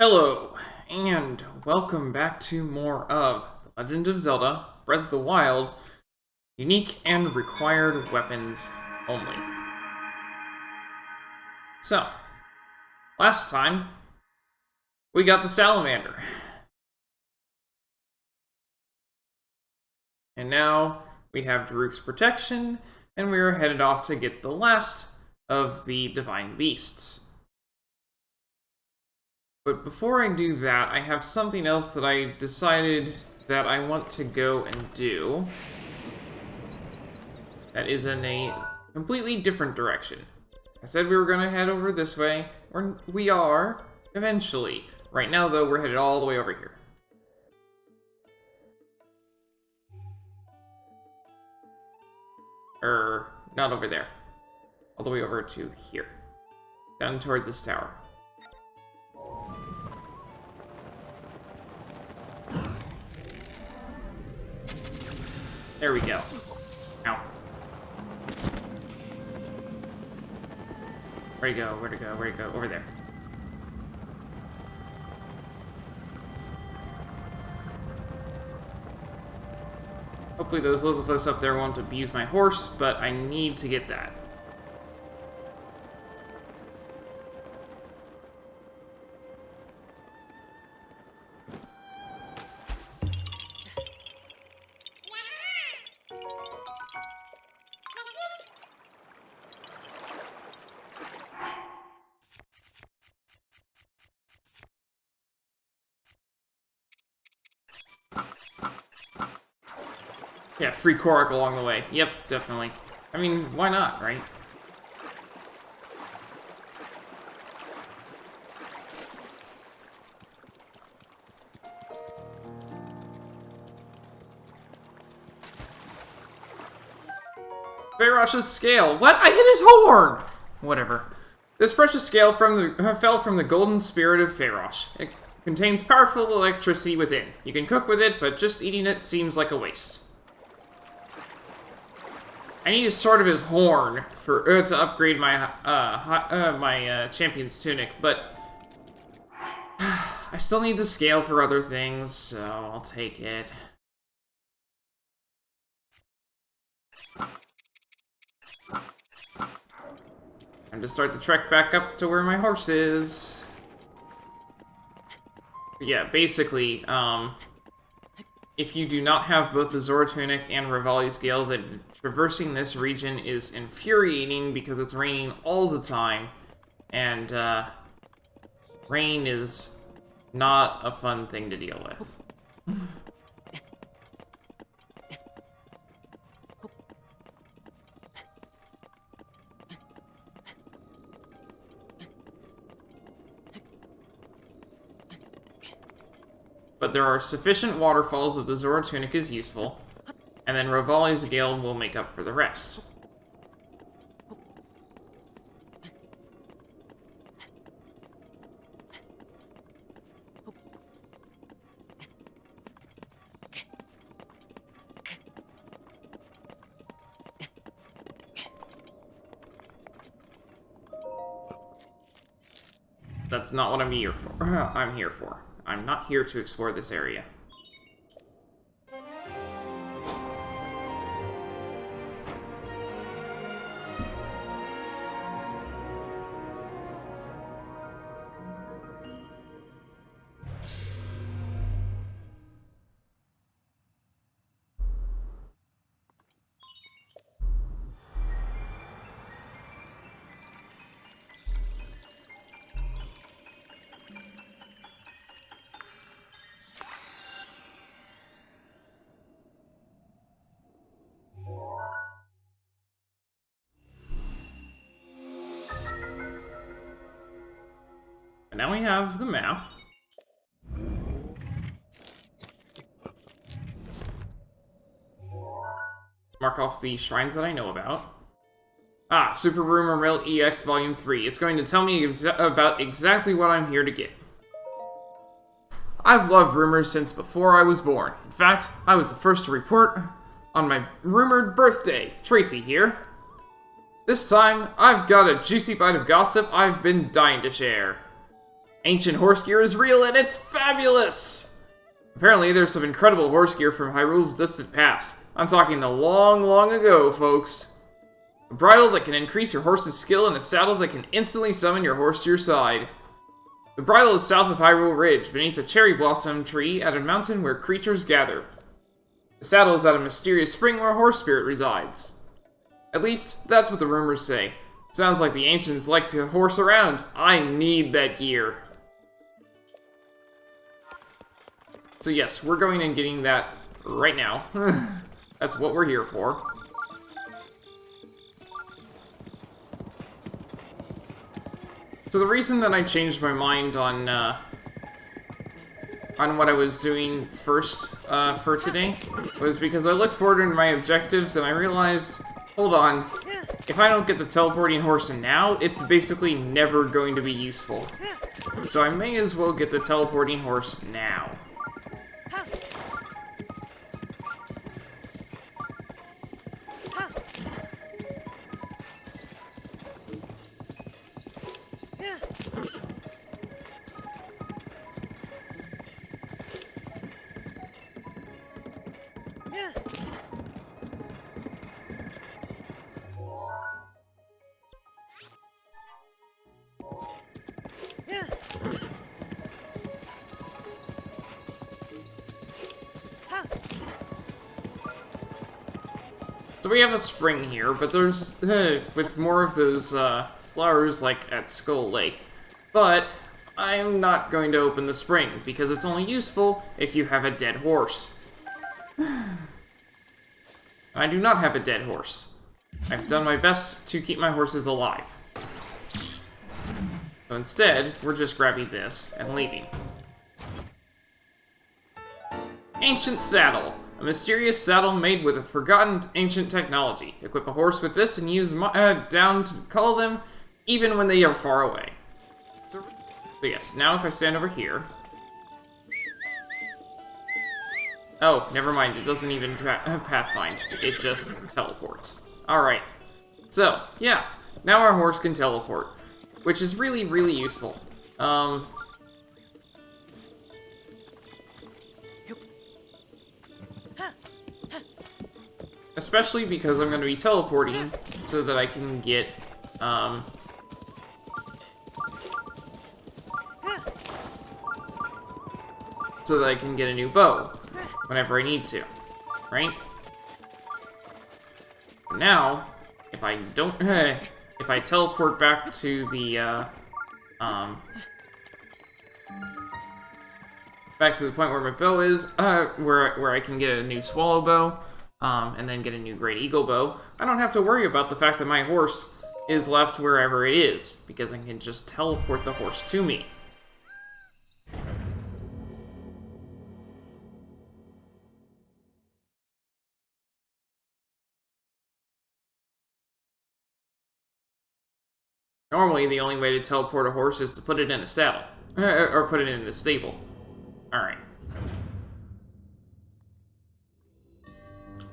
Hello, and welcome back to more of The Legend of Zelda Breath of the Wild, unique and required weapons only. So, last time, we got the salamander. And now, we have Daruk's protection, and we are headed off to get the last of the divine beasts. But before I do that, I have something else that I decided that I want to go and do. That is in a completely different direction. I said we were going to head over this way, or we are, eventually. Right now, though, we're headed all the way over here. Not over there. All the way over to here. Down toward this tower. There we go. Ow. Where'd he go? Where'd it go? Where'd it go? Over there. Hopefully those Lizalfos up there won't abuse my horse, but I need to get that. Yeah, free Korok along the way. Yep, definitely. I mean, why not, right? Farosh's scale. What? I hit his horn! Whatever. This precious scale fell from the golden spirit of Farosh. It contains powerful electricity within. You can cook with it, but just eating it seems like a waste. I need a sword of his horn for to upgrade my champion's tunic, but I still need the scale for other things, so I'll take it. Time to start the trek back up to where my horse is. But yeah, basically, if you do not have both the Zora Tunic and Revali's Gale, then traversing this region is infuriating because it's raining all the time, and rain is not a fun thing to deal with. But there are sufficient waterfalls that the Zora Tunic is useful, and then Revali's Gale will make up for the rest. That's not what I'm here for. I'm not here to explore this area. Now we have the map. Mark off the shrines that I know about. Ah, Super Rumor Mill EX Volume 3. It's going to tell me about exactly what I'm here to get. I've loved rumors since before I was born. In fact, I was the first to report on my rumored birthday. Tracy here. This time, I've got a juicy bite of gossip I've been dying to share. Ancient horse gear is real and it's fabulous! Apparently, there's some incredible horse gear from Hyrule's distant past. I'm talking the long, long ago, folks. A bridle that can increase your horse's skill and a saddle that can instantly summon your horse to your side. The bridle is south of Hyrule Ridge, beneath a cherry blossom tree at a mountain where creatures gather. The saddle is at a mysterious spring where a horse spirit resides. At least, that's what the rumors say. Sounds like the ancients like to horse around. I need that gear. So yes, we're going and getting that right now. That's what we're here for. So the reason that I changed my mind on what I was doing first for today was because I looked forward to my objectives and I realized, hold on, if I don't get the teleporting horse now, it's basically never going to be useful. So I may as well get the teleporting horse now. So we have a spring here, but there's, with more of those, flowers like at Skull Lake. But I'm not going to open the spring, because it's only useful if you have a dead horse. I do not have a dead horse. I've done my best to keep my horses alive. So instead, we're just grabbing this and leaving. Ancient Saddle. A mysterious saddle made with a forgotten ancient technology. Equip a horse with this and use down to call them, even when they are far away. So yes, now if I stand over here... Oh, never mind, it doesn't even pathfind. It just teleports. Alright. So, yeah, now our horse can teleport, which is really, really useful. Especially because I'm going to be teleporting so that I can get, a new bow whenever I need to, right? Now, if I don't, if I teleport back to the, back to the point where my bow is, where I can get a new swallow bow, and then get a new Great Eagle bow, I don't have to worry about the fact that my horse is left wherever it is, because I can just teleport the horse to me. Normally, the only way to teleport a horse is to put it in a saddle, or put it in a stable. Alright.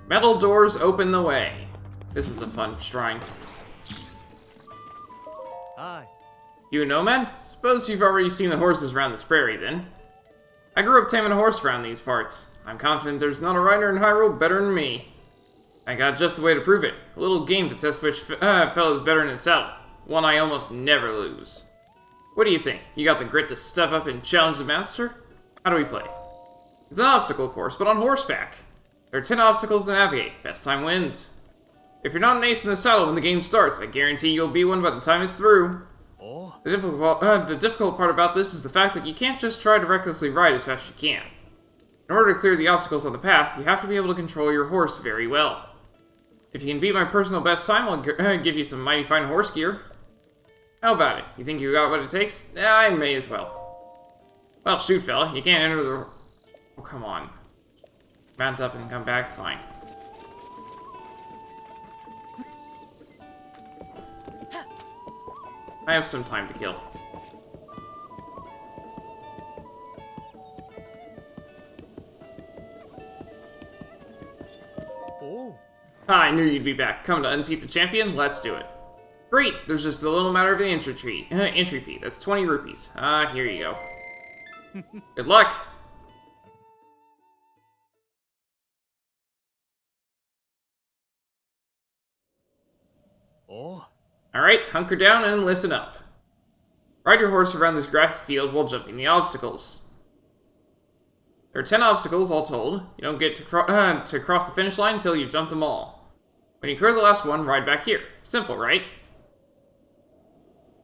Metal doors open the way. This is a fun shrine. Hi. You a nomad? Suppose you've already seen the horses around this prairie, then. I grew up taming a horse around these parts. I'm confident there's not a rider in Hyrule better than me. I got just the way to prove it. A little game to test which fella's better in the saddle. One I almost never lose. What do you think? You got the grit to step up and challenge the master? How do we play? It's an obstacle course, but on horseback. There are 10 obstacles to navigate. Best time wins. If you're not an ace in the saddle when the game starts, I guarantee you'll be one by the time it's through. Oh. The difficult part about this is the fact that you can't just try to recklessly ride as fast as you can. In order to clear the obstacles on the path, you have to be able to control your horse very well. If you can beat my personal best time, I'll give you some mighty fine horse gear. How about it? You think you got what it takes? I may as well. Well, shoot, fella. You can't enter the... Oh, come on. Mount up and come back, fine. I have some time to kill. Oh. Ah, I knew you'd be back. Come to unseat the champion? Let's do it. Great! There's just a little matter of the entry fee. That's 20 rupees. Here you go. Good luck! Oh. Alright, hunker down and listen up. Ride your horse around this grassy field while jumping the obstacles. There are 10 obstacles, all told. You don't get to cross the finish line until you've jumped them all. When you clear the last one, ride back here. Simple, right?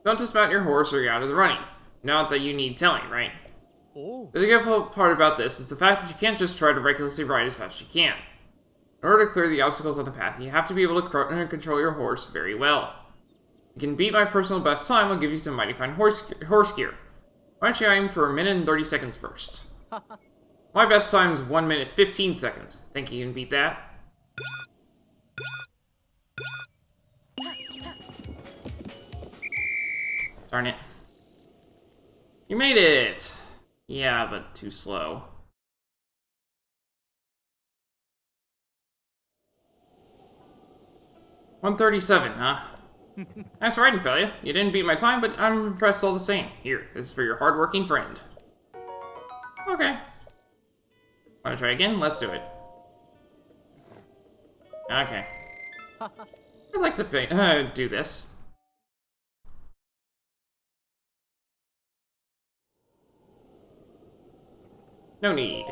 Don't dismount your horse or you're out of the running. Not that you need telling, right? Oh. The difficult part about this is the fact that you can't just try to recklessly ride as fast as you can. In order to clear the obstacles on the path, you have to be able to control your horse very well. You can beat my personal best time, I'll give you some mighty fine horse gear. Why don't you aim for 1 minute and 30 seconds first? My best time is 1 minute 15 seconds. Think you can beat that? Darn it. You made it! Yeah, but too slow. $137, huh? Nice riding, fella. You didn't beat my time, but I'm impressed all the same. Here, this is for your hardworking friend. Okay. Wanna try again? Let's do it. Okay. I'd like to do this. No need.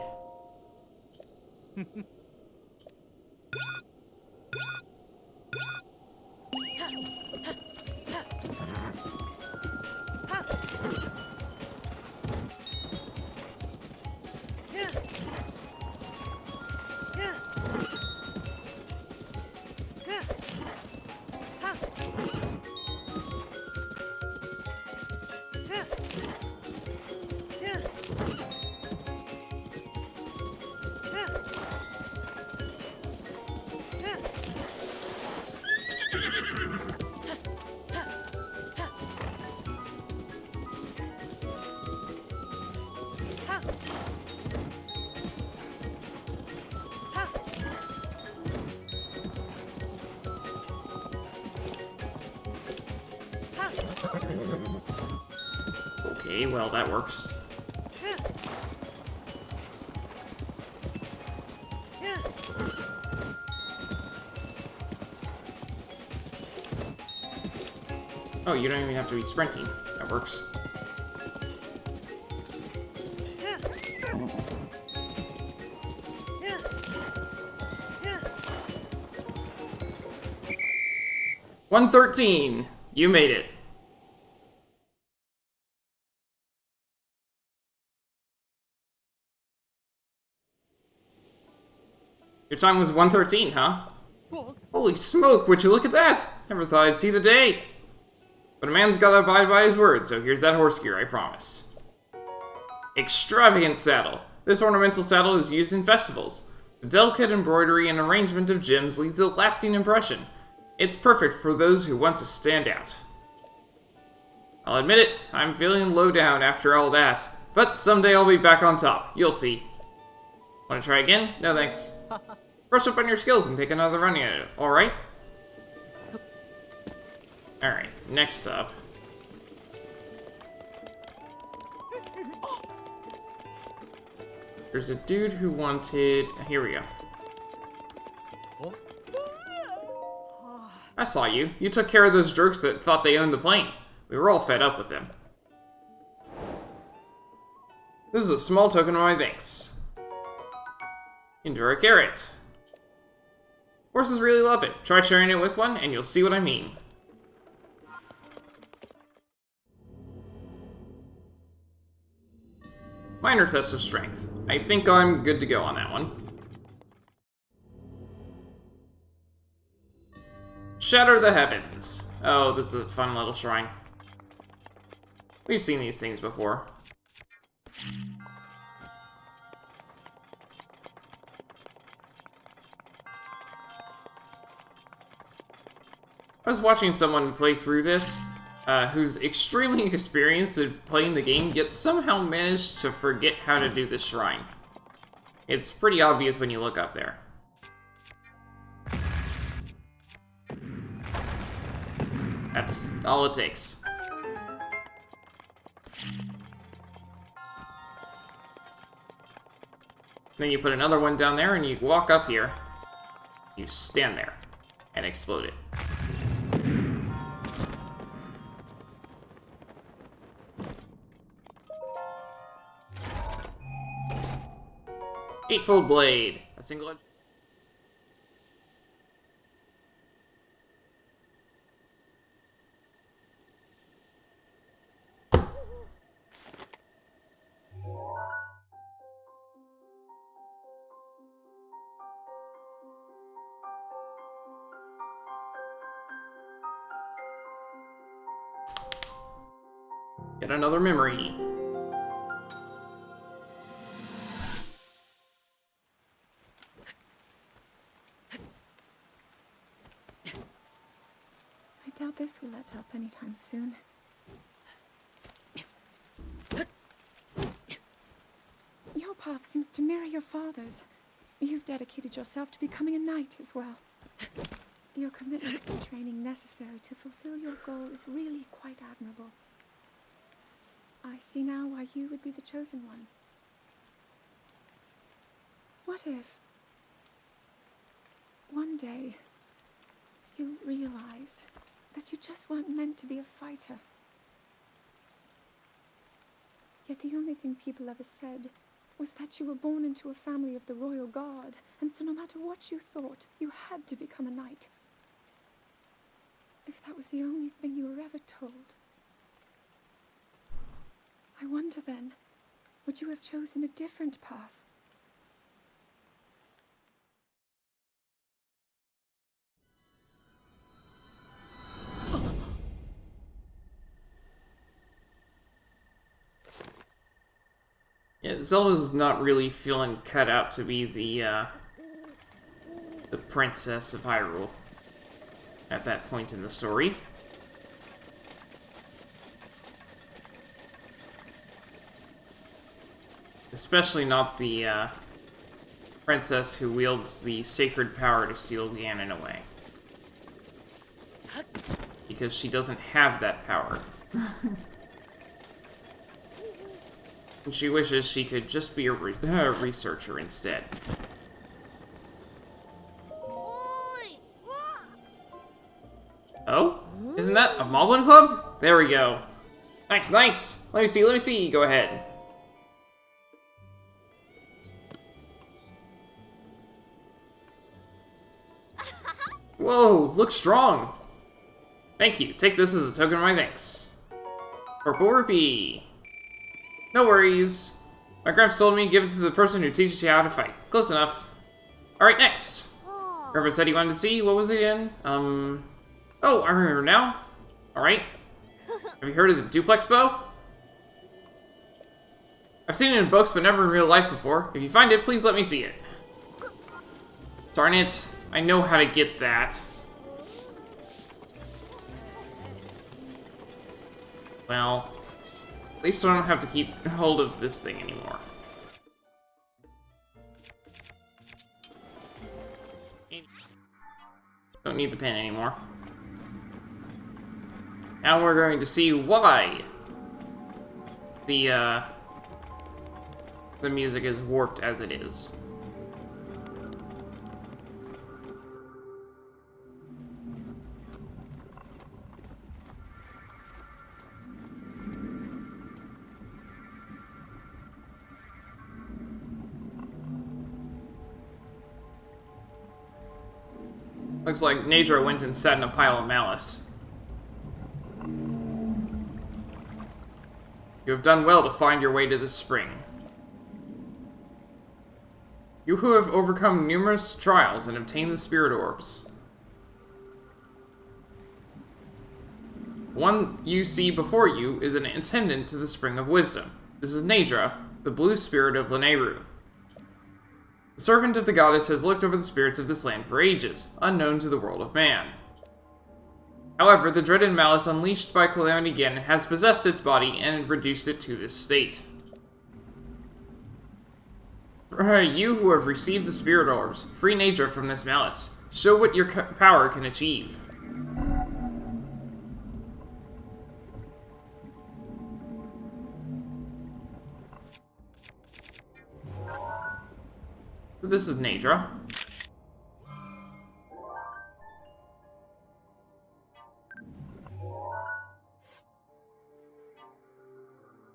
Okay, well, that works. Oh, you don't even have to be sprinting. That works. $113. You made it. Your time was 113, huh? Holy smoke, would you look at that? Never thought I'd see the day. But a man's gotta abide by his word, so here's that horse gear I promised. Extravagant Saddle. This ornamental saddle is used in festivals. The delicate embroidery and arrangement of gems leaves a lasting impression. It's perfect for those who want to stand out. I'll admit it, I'm feeling low down after all that. But someday I'll be back on top. You'll see. Wanna try again? No thanks. Brush up on your skills and take another run at it, alright? Alright, next up. There's a dude who wanted... Here we go. I saw you. You took care of those jerks that thought they owned the plane. We were all fed up with them. This is a small token of my thanks. Endure a carrot. Horses really love it. Try sharing it with one, and you'll see what I mean. Minor test of strength. I think I'm good to go on that one. Shatter the heavens. Oh, this is a fun little shrine. We've seen these things before. I was watching someone play through this, who's extremely experienced at playing the game, yet somehow managed to forget how to do this shrine. It's pretty obvious when you look up there. That's all it takes. Then you put another one down there, and you walk up here. You stand there and explode it. Eightfold blade. A single edge. Get another memory. I doubt this will let up anytime soon. Your path seems to mirror your father's. You've dedicated yourself to becoming a knight as well. Your commitment to the training necessary to fulfill your goal is really quite admirable. I see now why you would be the chosen one. What if one day you realized that you just weren't meant to be a fighter? Yet the only thing people ever said was that you were born into a family of the royal guard, and so no matter what you thought, you had to become a knight. If that was the only thing you were ever told, I wonder then, would you have chosen a different path? Yeah, Zelda's not really feeling cut out to be the princess of Hyrule at that point in the story. Especially not the princess who wields the sacred power to steal Ganon away. Because she doesn't have that power. And she wishes she could just be a researcher instead. Oh? Isn't that a Moblin Club? There we go. Nice, nice! Let me see, go ahead. Whoa, look strong! Thank you, take this as a token of my thanks. Purple Rupee. No worries. My gramps told me give it to the person who teaches you how to fight. Close enough. Alright, next. Grandpa said he wanted to see, what was it again? Oh, I remember now. Alright. Have you heard of the duplex bow? I've seen it in books, but never in real life before. If you find it, please let me see it. Darn it. I know how to get that. Well, at least I don't have to keep hold of this thing anymore. Don't need the pen anymore. Now we're going to see why the music is warped as it is. Looks like Naedra went and sat in a pile of malice. You have done well to find your way to this spring. You who have overcome numerous trials and obtained the spirit orbs. One you see before you is an attendant to the Spring of Wisdom. This is Naedra, the blue spirit of Lanayru. The servant of the goddess has looked over the spirits of this land for ages, unknown to the world of man. However, the dreaded malice unleashed by Calamity Ganon has possessed its body and reduced it to this state. For you who have received the spirit orbs, free Naedra from this malice. Show what your power can achieve. So this is Nadra.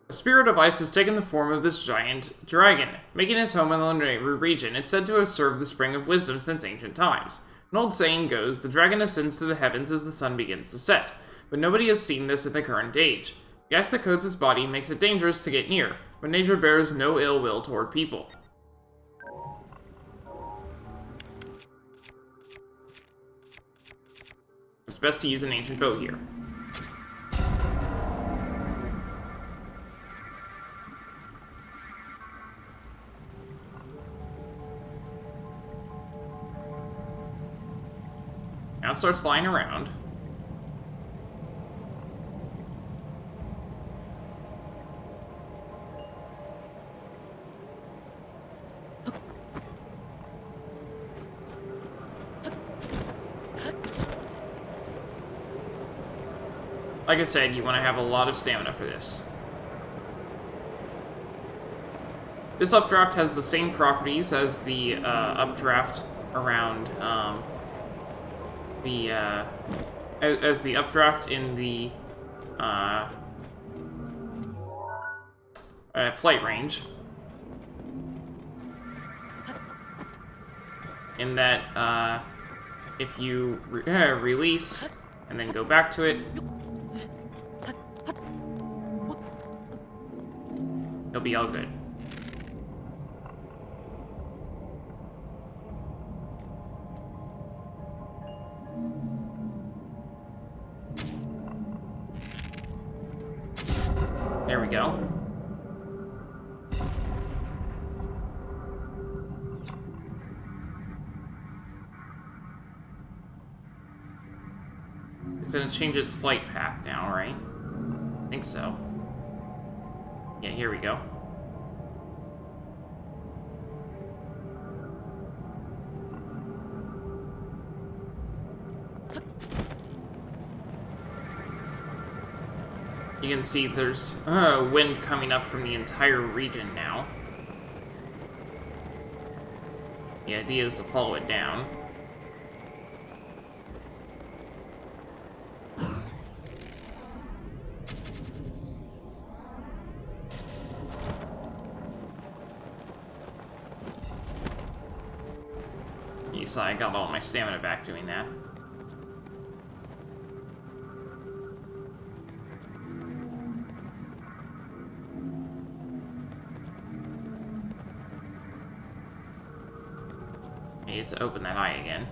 A spirit of ice has taken the form of this giant dragon, making its home in the Neuborus region. It's said to have served the spring of wisdom since ancient times. An old saying goes, the dragon ascends to the heavens as the sun begins to set, but nobody has seen this in the current age. The ice that coats its body makes it dangerous to get near, but nature bears no ill will toward people. It's best to use an ancient bow here. Now it starts flying around. Like I said, you want to have a lot of stamina for this. This updraft has the same properties as the updraft around as the updraft in the flight range. In that, if you release and then go back to it, it'll be all good. There we go. It's gonna change its flight path now, right? I think so. Yeah, here we go. You can see there's wind coming up from the entire region now. The idea is to follow it down. You saw I got all my stamina back doing that. Need to open that eye again.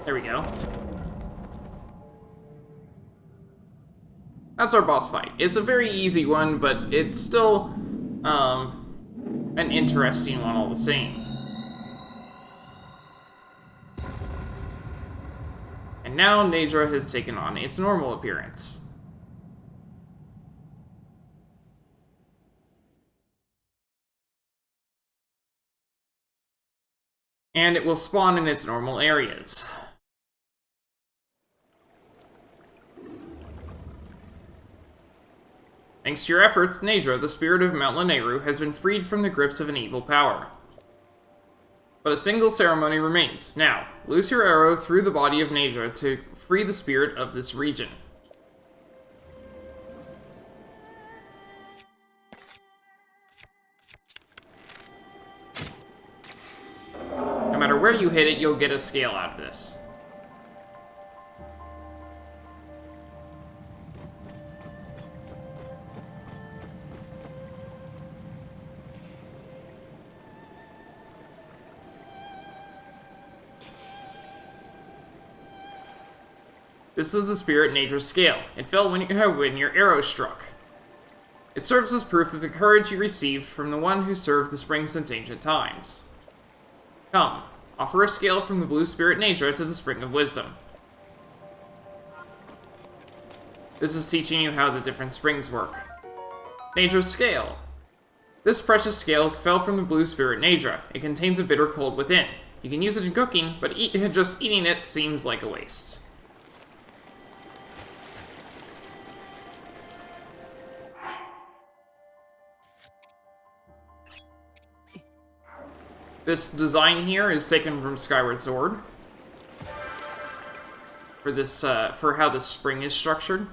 There we go. That's our boss fight. It's a very easy one, but it's still an interesting one all the same. And now Nadra has taken on its normal appearance. And it will spawn in its normal areas. Thanks to your efforts, Nadra, the spirit of Mount Lanayru, has been freed from the grips of an evil power. But a single ceremony remains. Now, loose your arrow through the body of Nadra to free the spirit of this region. No matter where you hit it, you'll get a scale out of this. This is the spirit Nadra's scale. It fell when your arrow struck. It serves as proof of the courage you received from the one who served the spring since ancient times. Come, offer a scale from the Blue Spirit Nature to the Spring of Wisdom. This is teaching you how the different springs work. Nature's Scale. This precious scale fell from the Blue Spirit Nature. It contains a bitter cold within. You can use it in cooking, but just eating it seems like a waste. This design here is taken from Skyward Sword. For this, for how the spring is structured.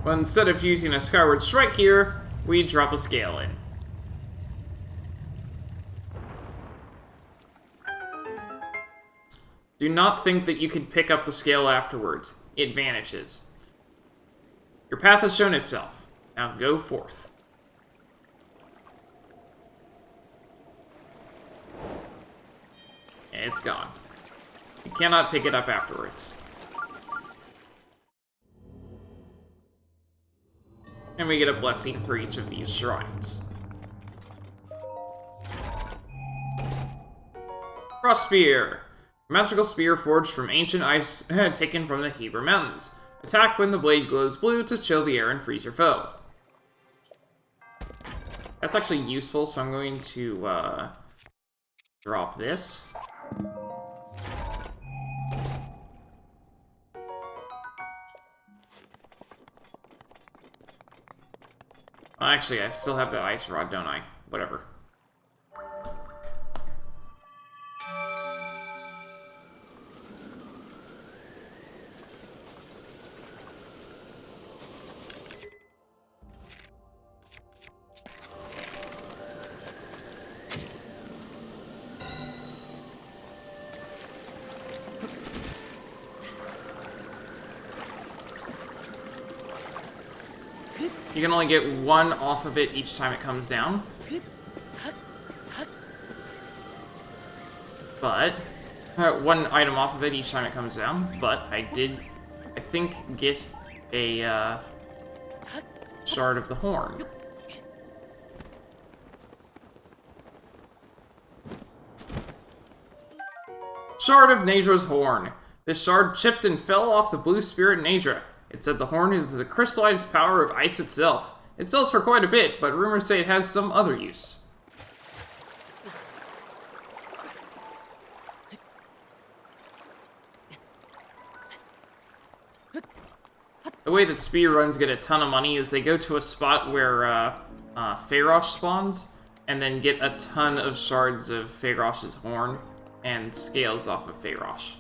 But instead of using a Skyward Strike here, we drop a scale in. Do not think that you can pick up the scale afterwards. It vanishes. Your path has shown itself. Now go forth. And it's gone. You cannot pick it up afterwards. And we get a blessing for each of these shrines. Cross Spear. A magical spear forged from ancient ice taken from the Heber Mountains. Attack when the blade glows blue to chill the air and freeze your foe. That's actually useful, so I'm going to drop this. Actually, I still have that ice rod, don't I? Whatever. You can only get one off of it each time it comes down. But, one item off of it each time it comes down. But I did, I think, get a shard of the horn. Shard of Nature's Horn. This shard chipped and fell off the Blue Spirit Nature. It said the horn is the crystallized power of ice itself. It sells for quite a bit, but rumors say it has some other use. The way that speedruns get a ton of money is they go to a spot where Feyrosh spawns, and then get a ton of shards of Feyrosh's horn, and scales off of Feyrosh.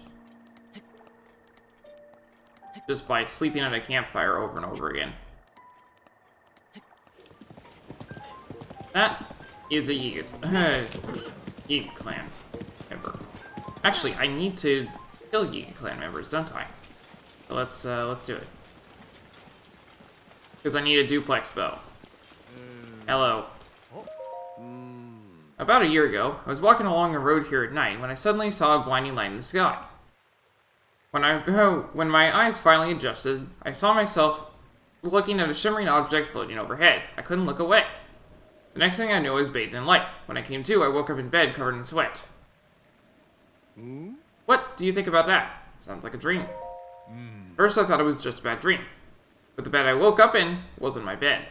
Just by sleeping at a campfire over and over again. That is a Yiga clan member. Actually, I need to kill Yiga clan members, don't I? So let's do it. Because I need a duplex bow. Hello. About a year ago, I was walking along a road here at night when I suddenly saw a blinding light in the sky. When my eyes finally adjusted, I saw myself looking at a shimmering object floating overhead. I couldn't look away. The next thing I knew, I was bathed in light. When I came to, I woke up in bed covered in sweat. What do you think about that? Sounds like a dream. First, I thought it was just a bad dream. But the bed I woke up in wasn't my bed.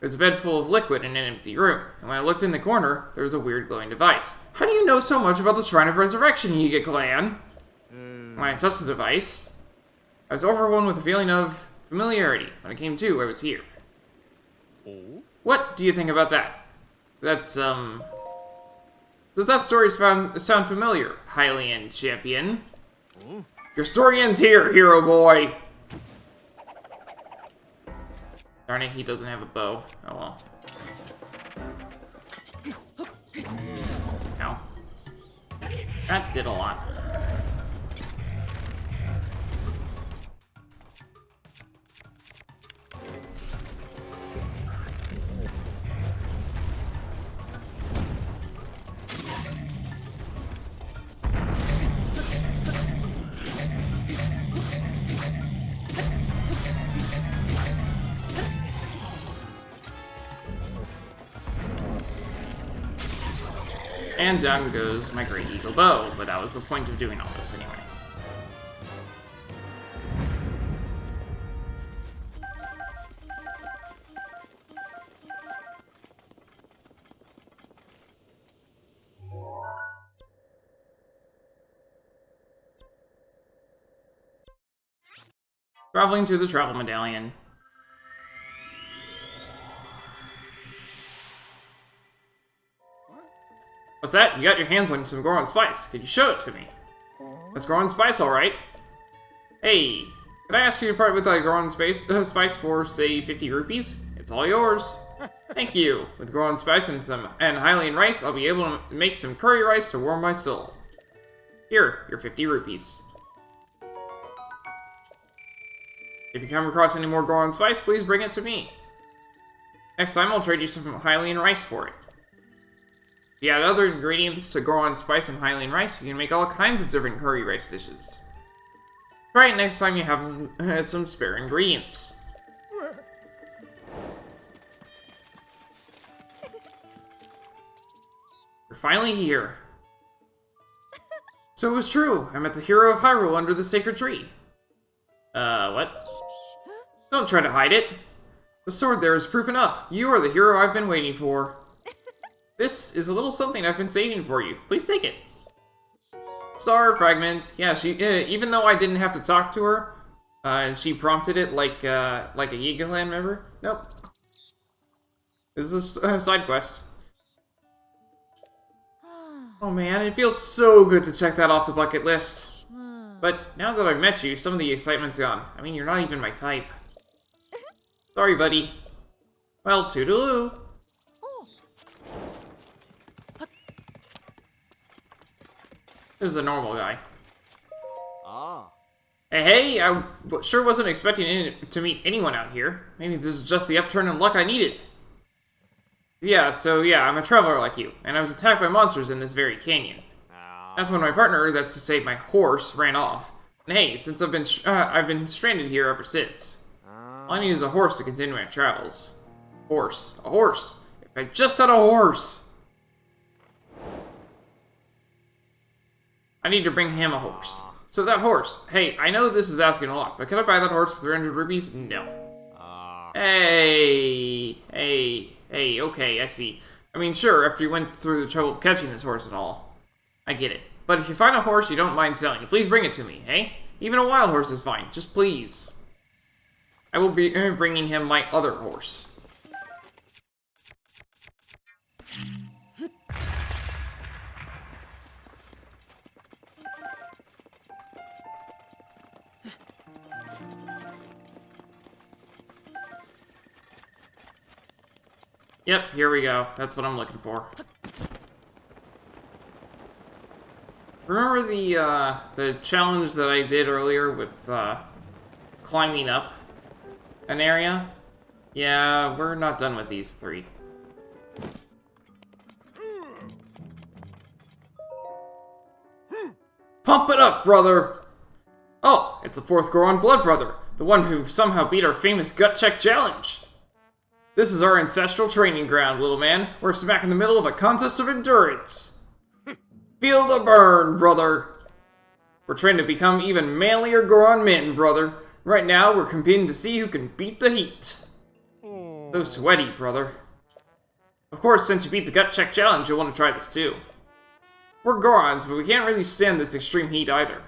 There was a bed full of liquid in an empty room, and when I looked in the corner, there was a weird glowing device. How do you know so much about the Shrine of Resurrection, Yiga clan? When I touched the device, I was overwhelmed with a feeling of familiarity. When I came to, I was here. What do you think about that? That's, Does that story sound familiar, Hylian champion? Your story ends here, hero boy! Darn it, he doesn't have a bow. Oh well. Ow. That did a lot. And down goes my Great Eagle Bow, but that was the point of doing all this anyway. Traveling to the Travel Medallion. What's that? You got your hands on some Goron Spice. Could you show it to me? That's Goron Spice, alright. Hey, could I ask you to part with that Goron Spice for, say, 50 rupees? It's all yours. Thank you. With Goron Spice and Hylian rice, I'll be able to make some curry rice to warm my soul. Here, your 50 rupees. If you come across any more Goron Spice, please bring it to me. Next time, I'll trade you some Hylian rice for it. If you add other ingredients to Goron Spice and Hylian rice, you can make all kinds of different curry rice dishes. Try it next time you have some spare ingredients. You're finally here. So it was true. I met the hero of Hyrule under the sacred tree. What? Don't try to hide it. The sword there is proof enough. You are the hero I've been waiting for. This is a little something I've been saving for you. Please take it. Star fragment. Yeah, she. Even though I didn't have to talk to her, and she prompted it like a Yiga Clan member. Nope. This is a side quest. Oh man, it feels so good to check that off the bucket list. But now that I've met you, some of the excitement's gone. I mean, you're not even my type. Sorry, buddy. Well, toodaloo. This is a normal guy. Hey, I sure wasn't expecting to meet anyone out here. Maybe this is just the upturn in luck I needed. Yeah, I'm a traveler like you, and I was attacked by monsters in this very canyon. That's when my partner, that's to say my horse, ran off. And hey, since I've been stranded here ever since. All I need is a horse to continue my travels. A horse. If I just had a horse. I need to bring him a horse. So that horse, hey, I know this is asking a lot, but can I buy that horse for 300 rupees? No. Hey, okay, I see. I mean, sure, after you went through the trouble of catching this horse and all. I get it. But if you find a horse you don't mind selling, please bring it to me, hey? Even a wild horse is fine, just please. I will be bringing him my other horse. Yep, here we go. That's what I'm looking for. Remember the challenge that I did earlier with climbing up an area? Yeah, we're not done with these three. Pump it up, brother! Oh, it's the fourth Goron Blood Brother, the one who somehow beat our famous gut check challenge. This is our ancestral training ground, little man. We're smack in the middle of a contest of endurance. Feel the burn, brother. We're trying to become even manlier Goron men, brother. Right now, we're competing to see who can beat the heat. So sweaty, brother. Of course, since you beat the gut check challenge, you'll want to try this too. We're Gorons, but we can't really stand this extreme heat either.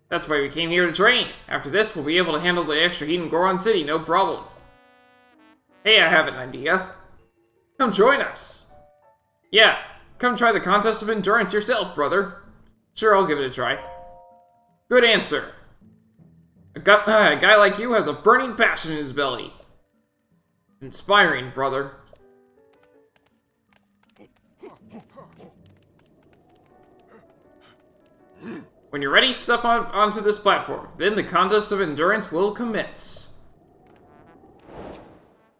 That's why we came here to train. After this, we'll be able to handle the extra heat in Goron City, no problem. Hey, I have an idea. Come join us. Yeah, come try the contest of endurance yourself, brother. Sure, I'll give it a try. Good answer. A guy like you has a burning passion in his belly. Inspiring, brother. When you're ready, step onto this platform. Then the contest of endurance will commence.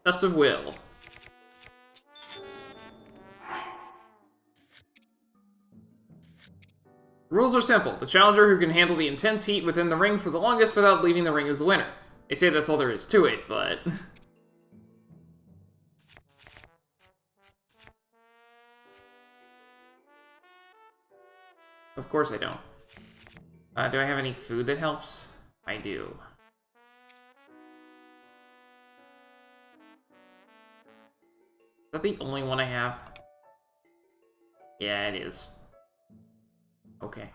Test of will. Rules are simple. The challenger who can handle the intense heat within the ring for the longest without leaving the ring is the winner. They say that's all there is to it, but... Of course I don't. Do I have any food that helps? I do. Is that the only one I have? Yeah, it is. Okay.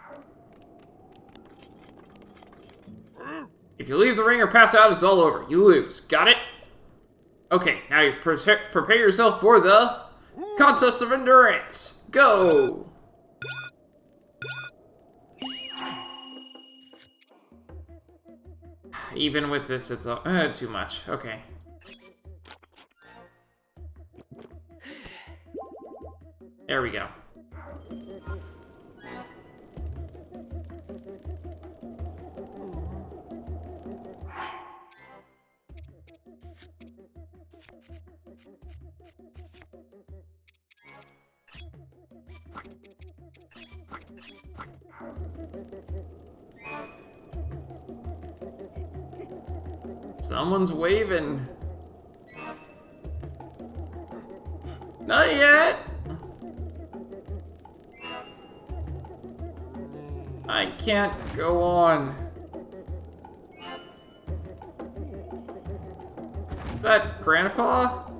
If you leave the ring or pass out, it's all over. You lose. Got it? Okay, now you prepare yourself for the contest of endurance. Go! Even with this, it's too much. Okay. There we go. Someone's waving. Not yet. I can't go on. Is that Grandpa?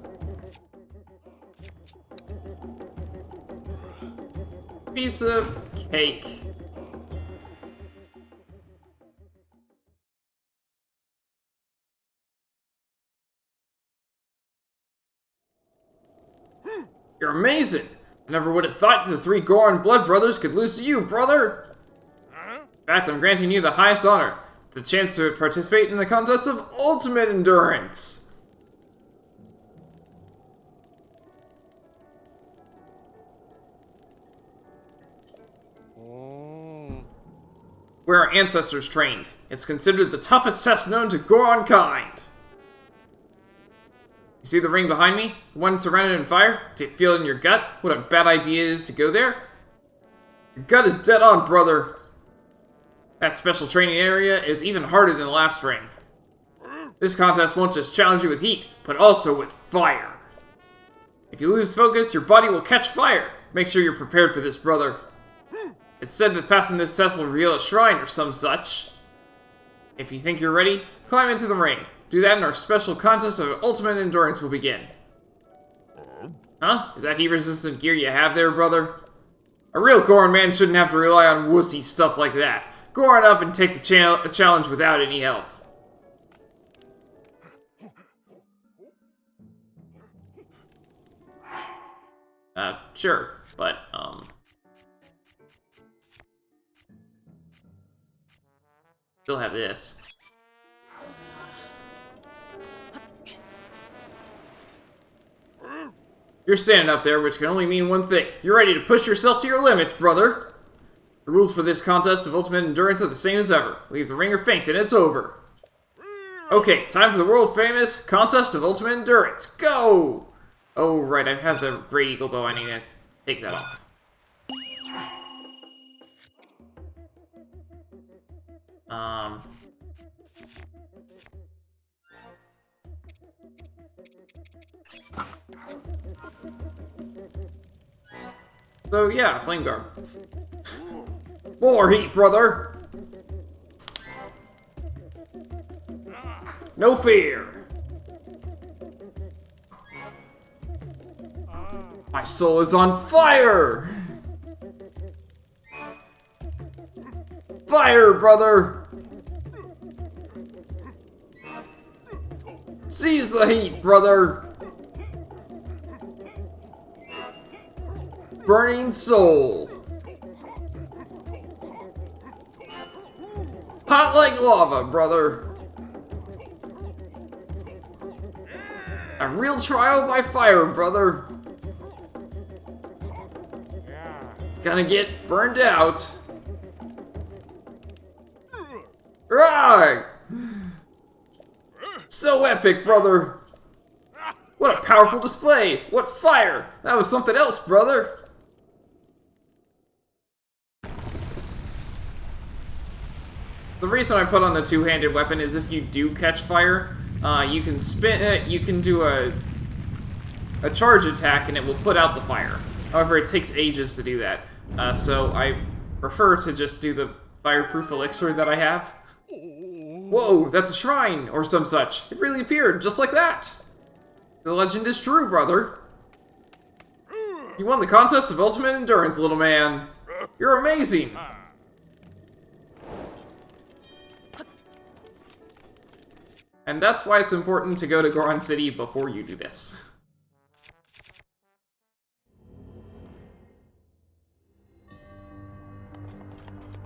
Piece of cake. You're amazing! I never would have thought the 3 Goron blood brothers could lose to you, brother! In fact, I'm granting you the highest honor, the chance to participate in the contest of ultimate endurance! Where our ancestors trained. It's considered the toughest test known to Goron kind! You see the ring behind me? The one surrounded in fire? Do you feel it in your gut? What a bad idea it is to go there? Your gut is dead on, brother. That special training area is even harder than the last ring. This contest won't just challenge you with heat, but also with fire. If you lose focus, your body will catch fire. Make sure you're prepared for this, brother. It's said that passing this test will reveal a shrine or some such. If you think you're ready, climb into the ring. Do that and our special contest of ultimate endurance will begin. Huh? Is that heat-resistant gear you have there, brother? A real Goron man shouldn't have to rely on wussy stuff like that. Go on up and take the challenge without any help. Sure, but, still have this. You're standing up there, which can only mean one thing. You're ready to push yourself to your limits, brother. The rules for this contest of ultimate endurance are the same as ever. Leave the ring or faint, and it's over. Okay, time for the world-famous contest of ultimate endurance. Go! Oh, right, I have the Great Eagle Bow. I need to take that off. So, yeah, Flame Guard. More heat, brother! No fear! My soul is on fire! Fire, brother! Seize the heat, brother! Burning soul! Hot like lava, brother! A real trial by fire, brother! Gonna get burned out. Right! So epic, brother! What a powerful display! What fire! That was something else, brother! The reason I put on the two-handed weapon is if you do catch fire, you can spin. You can do a charge attack, and it will put out the fire. However, it takes ages to do that. So I prefer to just do the fireproof elixir that I have. Whoa, that's a shrine, or some such. It really appeared, just like that. The legend is true, brother. You won the contest of ultimate endurance, little man. You're amazing. And that's why it's important to go to Goron City before you do this.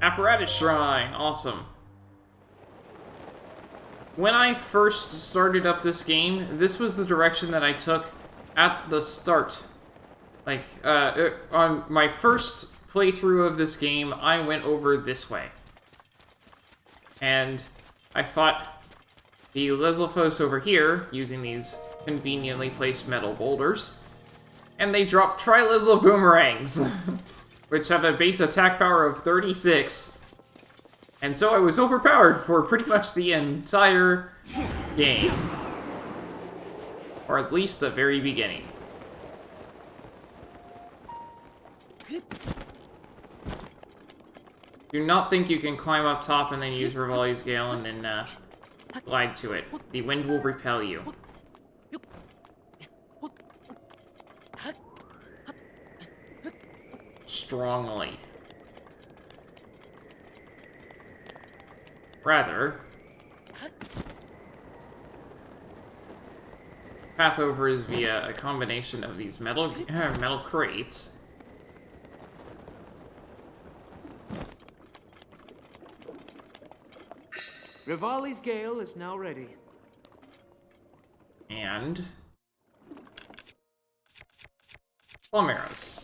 Apparatus Shrine, awesome. When I first started up this game, this was the direction that I took at the start. Like, on my first playthrough of this game, I went over this way. And I fought the Lizalfos over here, using these conveniently placed metal boulders. And they drop Tri-Lizal Boomerangs, which have a base attack power of 36. And so I was overpowered for pretty much the entire game. Or at least the very beginning. Do not think you can climb up top and then use Revali's Gale and then glide to it. The wind will repel you. Strongly. Rather, path over is via a combination of these metal crates. Revali's Gale is now ready. And plum arrows.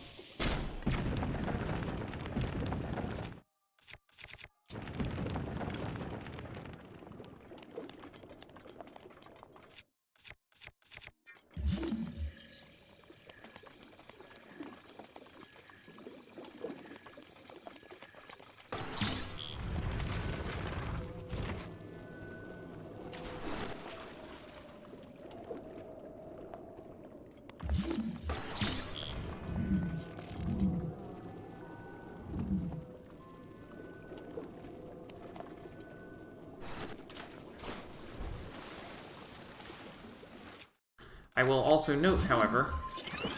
I will also note, however,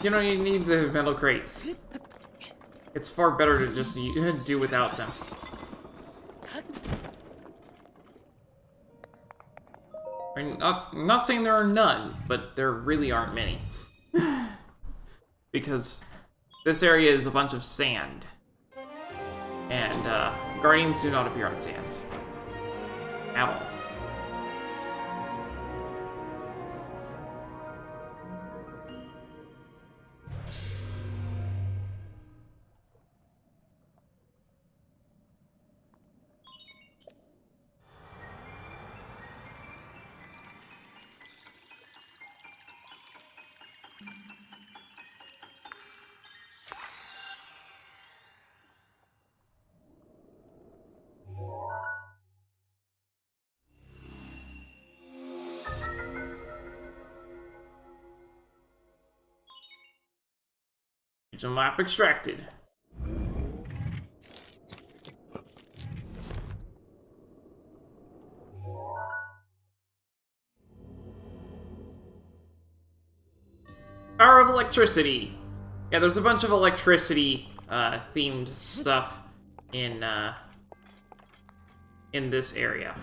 you don't even need the metal crates. It's far better to just do without them. I'm not saying there are none, but there really aren't many. Because this area is a bunch of sand. And guardians do not appear on sand. At all. Regional map extracted. Power of electricity. Yeah, there's a bunch of electricity themed stuff in this area.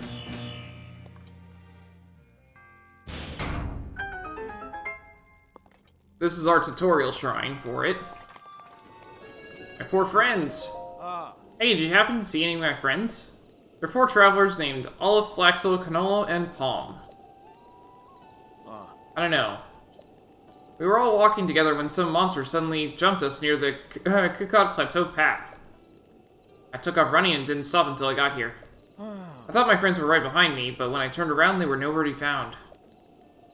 This is our tutorial shrine for it. My poor friends! Hey, did you happen to see any of my friends? They're 4 travelers named Olive, Flaxel, Canola, and Palm. I don't know. We were all walking together when some monster suddenly jumped us near the Kukot Plateau path. I took off running and didn't stop until I got here. I thought my friends were right behind me, but when I turned around, they were nowhere to be found.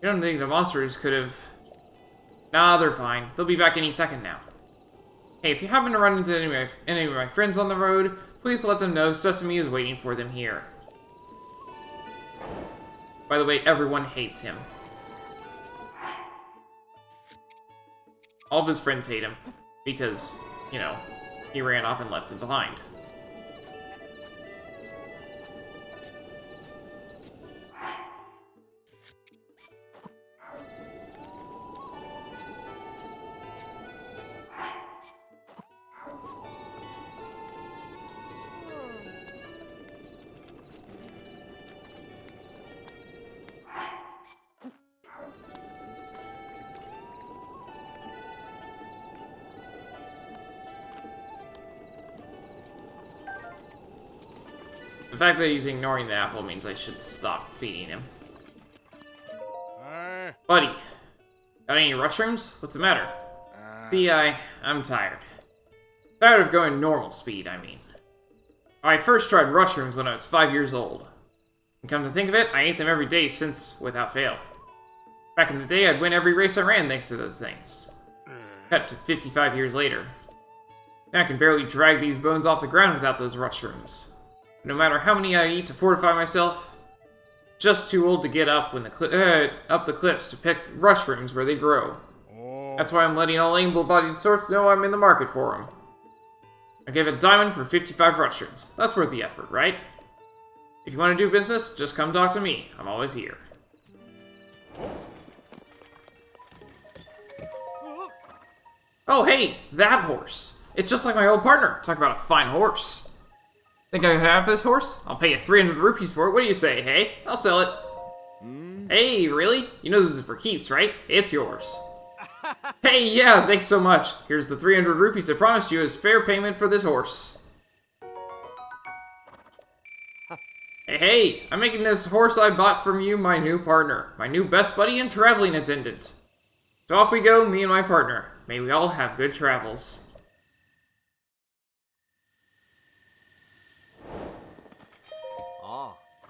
You don't think the monsters could have... Nah, they're fine. They'll be back any second now. Hey, if you happen to run into any of my friends on the road, please let them know Sesame is waiting for them here. By the way, everyone hates him. All of his friends hate him, because, you know, he ran off and left them behind. The fact that he's ignoring the apple means I should stop feeding him. Buddy, got any mushrooms? What's the matter? See, I'm tired. Tired of going normal speed, I mean. I first tried mushrooms when I was 5 years old. And come to think of it, I ate them every day since, without fail. Back in the day, I'd win every race I ran thanks to those things. Cut to 55 years later. Now I can barely drag these bones off the ground without those mushrooms. No matter how many I eat to fortify myself, just too old to get up up the cliffs to pick mushrooms where they grow. That's why I'm letting all able-bodied sorts know I'm in the market for them. I gave a diamond for 55 mushrooms. That's worth the effort, right? If you want to do business, just come talk to me. I'm always here. Oh, hey, that horse. It's just like my old partner. Talk about a fine horse. Think I could have this horse? I'll pay you 300 rupees for it. What do you say, hey? I'll sell it. Hey, really? You know this is for keeps, right? It's yours. Hey, yeah, thanks so much. Here's the 300 rupees I promised you as fair payment for this horse. Hey, I'm making this horse I bought from you my new partner. My new best buddy and traveling attendant. So off we go, me and my partner. May we all have good travels.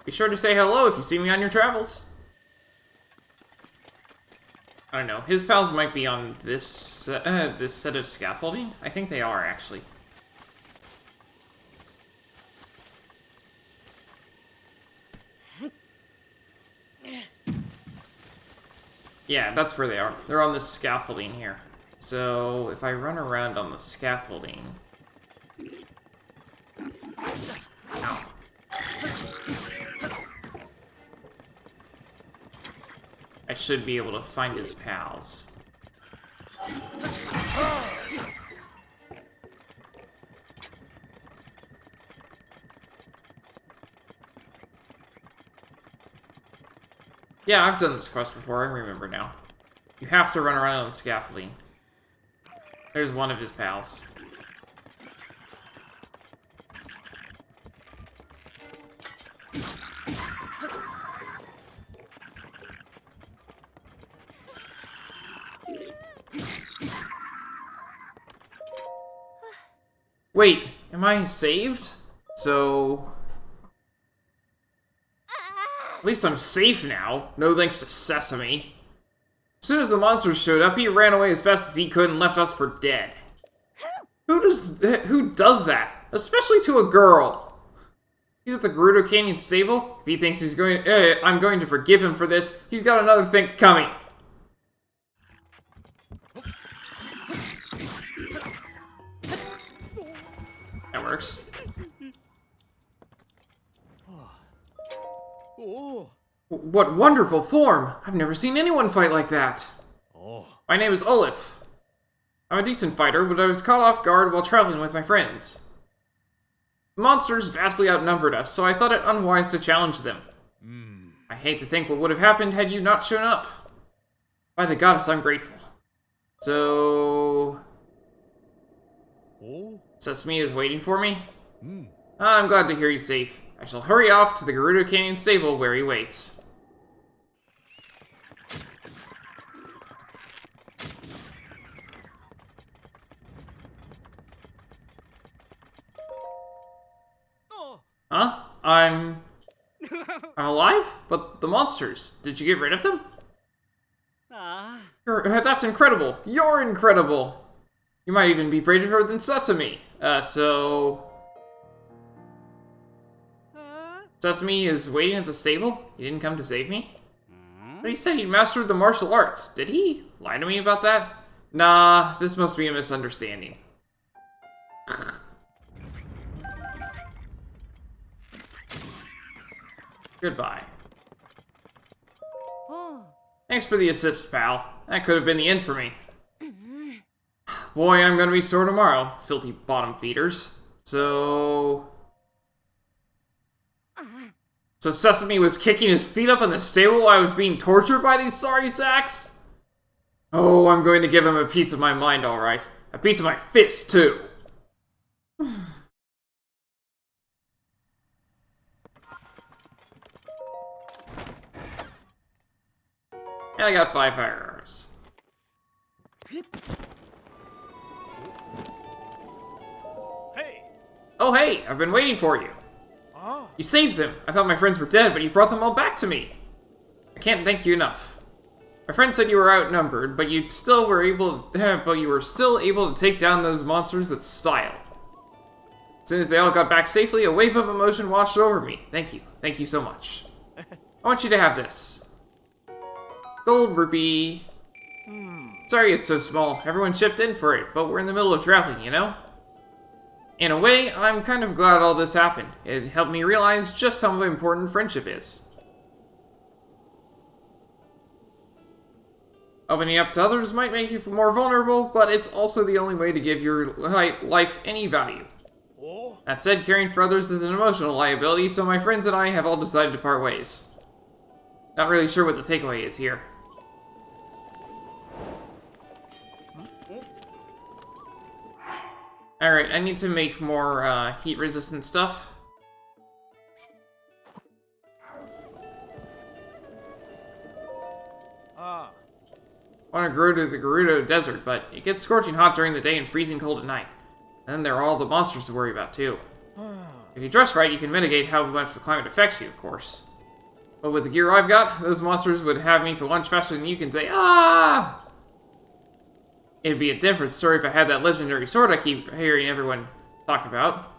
Be sure to say hello if you see me on your travels. I don't know. His pals might be on this this set of scaffolding. I think they are, actually. Yeah, that's where they are. They're on this scaffolding here. So, if I run around on the scaffolding... Ow. I should be able to find his pals. Yeah, I've done this quest before, I remember now. You have to run around on the scaffolding. There's one of his pals. Wait, am I saved? So... At least I'm safe now, no thanks to Sesame. As soon as the monsters showed up, he ran away as fast as he could and left us for dead. Who does that? Especially to a girl. He's at the Gerudo Canyon stable. If he thinks I'm going to forgive him for this, he's got another thing coming. That works. What wonderful form! I've never seen anyone fight like that. My name is Olaf. I'm a decent fighter, but I was caught off guard while traveling with my friends. The monsters vastly outnumbered us, so I thought it unwise to challenge them. I hate to think what would have happened had you not shown up. By the goddess, I'm grateful. So... Sesame is waiting for me? I'm glad to hear he's safe. I shall hurry off to the Gerudo Canyon stable where he waits. Huh? I'm alive? But the monsters, did you get rid of them? That's incredible. You're incredible. You might even be braver than Sesame. So... Sesame is waiting at the stable? He didn't come to save me? But he said he'd mastered the martial arts. Did he lie to me about that? Nah, this must be a misunderstanding. Goodbye. Thanks for the assist, pal. That could have been the end for me. Boy, I'm gonna be sore tomorrow, filthy bottom feeders. So Sesame was kicking his feet up in the stable while I was being tortured by these sorry sacks? Oh, I'm going to give him a piece of my mind, alright. A piece of my fist, too. I got 5 firearms. Hey! Oh hey, I've been waiting for you. Oh. You saved them. I thought my friends were dead, but you brought them all back to me. I can't thank you enough. My friend said you were outnumbered, but you still were able to take down those monsters with style. As soon as they all got back safely, a wave of emotion washed over me. Thank you. Thank you so much. I want you to have this. Gold rupee. Sorry it's so small. Everyone chipped in for it, but we're in the middle of traveling, you know? In a way, I'm kind of glad all this happened. It helped me realize just how important friendship is. Opening up to others might make you more vulnerable, but it's also the only way to give your life any value. Oh. That said, caring for others is an emotional liability, so my friends and I have all decided to part ways. Not really sure what the takeaway is here. Alright, I need to make more heat-resistant stuff. Ah. I want to grow to the Gerudo Desert, but it gets scorching hot during the day and freezing cold at night. And then there are all the monsters to worry about, too. If you dress right, you can mitigate how much the climate affects you, of course. But with the gear I've got, those monsters would have me for lunch faster than you can say, ah! It'd be a different story if I had that legendary sword I keep hearing everyone talk about.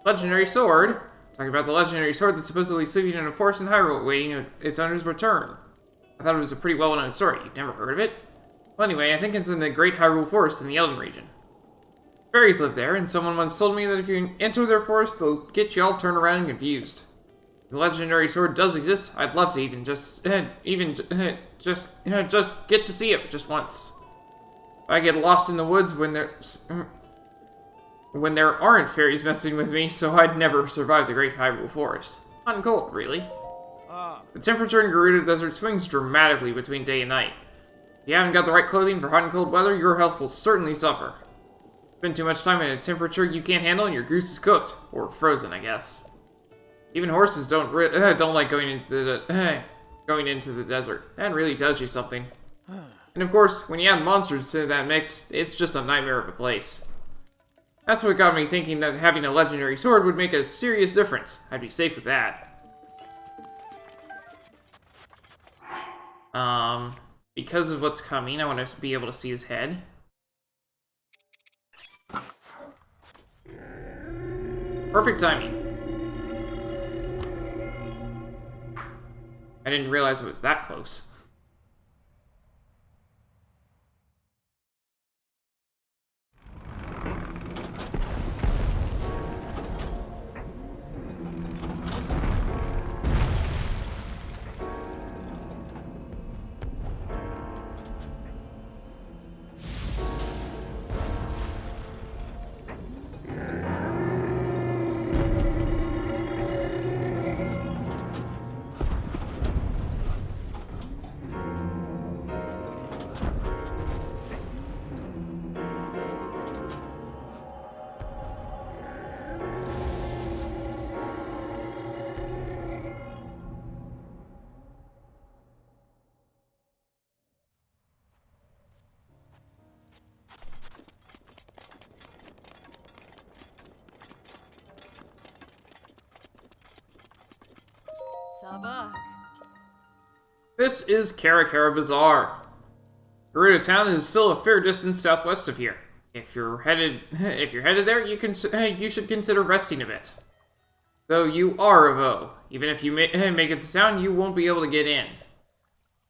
Legendary sword? Talking about the legendary sword that's supposedly sleeping in a forest in Hyrule waiting its owner's return. I thought it was a pretty well-known story. You've never heard of it? Well, anyway, I think it's in the Great Hyrule Forest in the Elden region. Fairies live there, and someone once told me that if you enter their forest, they'll get you all turned around and confused. If the legendary sword does exist, I'd love to just get to see it just once. If I get lost in the woods when there aren't fairies messing with me, so I'd never survive the Great Hyrule Forest. Hot and cold, really. Ah. The temperature in Gerudo Desert swings dramatically between day and night. If you haven't got the right clothing for hot and cold weather, your health will certainly suffer. Spend too much time in a temperature you can't handle and your goose is cooked. Or frozen, I guess. Even horses don't like going into the desert. That really tells you something. And of course, when you add monsters to that mix, it's just a nightmare of a place. That's what got me thinking that having a legendary sword would make a serious difference. I'd be safe with that. Because of what's coming, I want to be able to see his head. Perfect timing. I didn't realize it was that close. Sabak. This is Karakara Bazaar. Gerudo Town is still a fair distance southwest of here. If you're headed there, you should consider resting a bit. Though you are a Vo. Even if you make it to town, you won't be able to get in.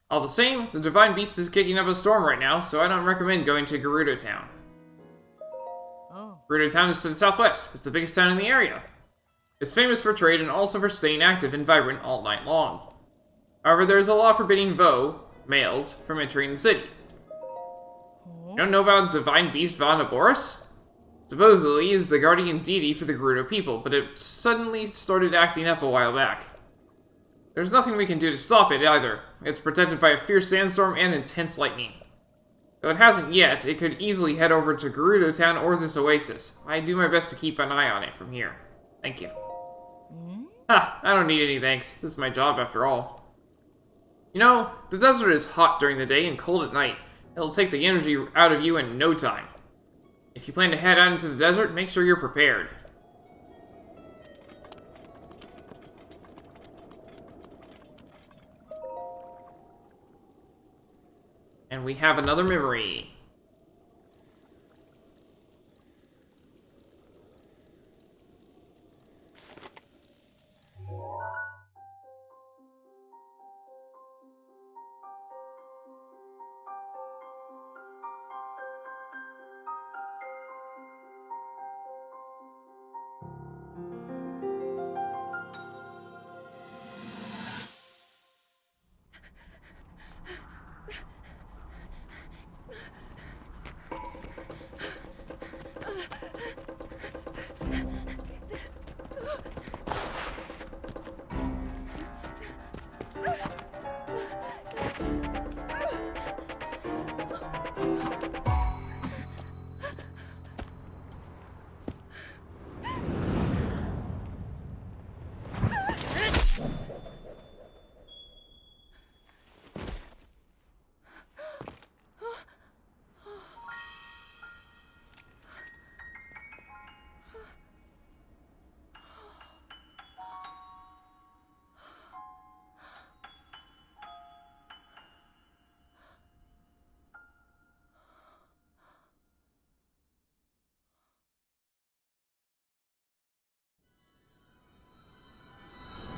All the same, the Divine Beast is kicking up a storm right now, so I don't recommend going to Gerudo Town. Oh. Gerudo Town is to the southwest. It's the biggest town in the area. It's famous for trade and also for staying active and vibrant all night long. However, there is a law forbidding Vo, males, from entering the city. You don't know about Divine Beast Neuborus? Supposedly, he is the guardian deity for the Gerudo people, but it suddenly started acting up a while back. There's nothing we can do to stop it either. It's protected by a fierce sandstorm and intense lightning. Though it hasn't yet, it could easily head over to Gerudo Town or this oasis. I do my best to keep an eye on it from here. Thank you. Ha! I don't need any thanks. This is my job after all. You know, the desert is hot during the day and cold at night. It'll take the energy out of you in no time. If you plan to head out into the desert, make sure you're prepared. And we have another memory.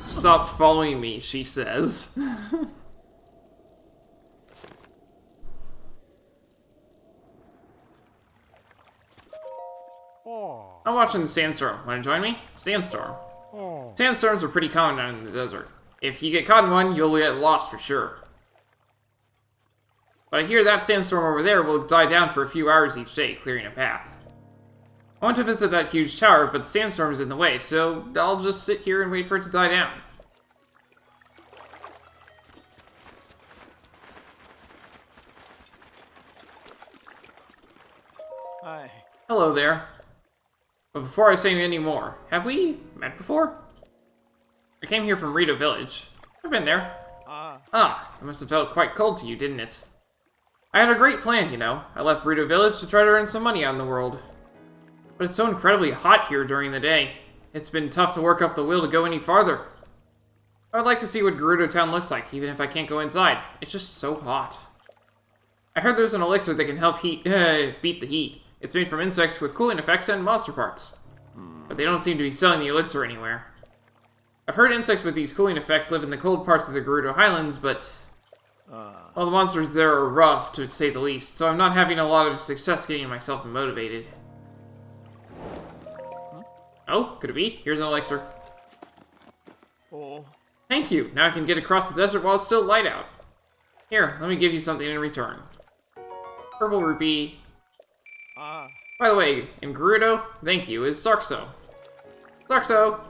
Stop following me, she says. Oh. I'm watching the sandstorm. Want to join me? Sandstorm. Oh. Sandstorms are pretty common down in the desert. If you get caught in one, you'll get lost for sure. But I hear that sandstorm over there will die down for a few hours each day, clearing a path. I want to visit that huge tower, but the sandstorm is in the way, so I'll just sit here and wait for it to die down. Hi. Hello there. But before I say any more, have we met before? I came here from Rito Village. I've been there. Ah, it must have felt quite cold to you, didn't it? I had a great plan, you know. I left Rito Village to try to earn some money out in the world. But it's so incredibly hot here during the day. It's been tough to work up the will to go any farther. I'd like to see what Gerudo Town looks like, even if I can't go inside. It's just so hot. I heard there's an elixir that can help beat the heat. It's made from insects with cooling effects and monster parts. But they don't seem to be selling the elixir anywhere. I've heard insects with these cooling effects live in the cold parts of the Gerudo Highlands, but... well, the monsters there are rough, to say the least, so I'm not having a lot of success getting myself motivated. Oh, could it be? Here's an elixir. Oh. Thank you! Now I can get across the desert while it's still light out. Here, let me give you something in return. Purple rupee. By the way, in Gerudo, thank you is Sarkso. Sarkso!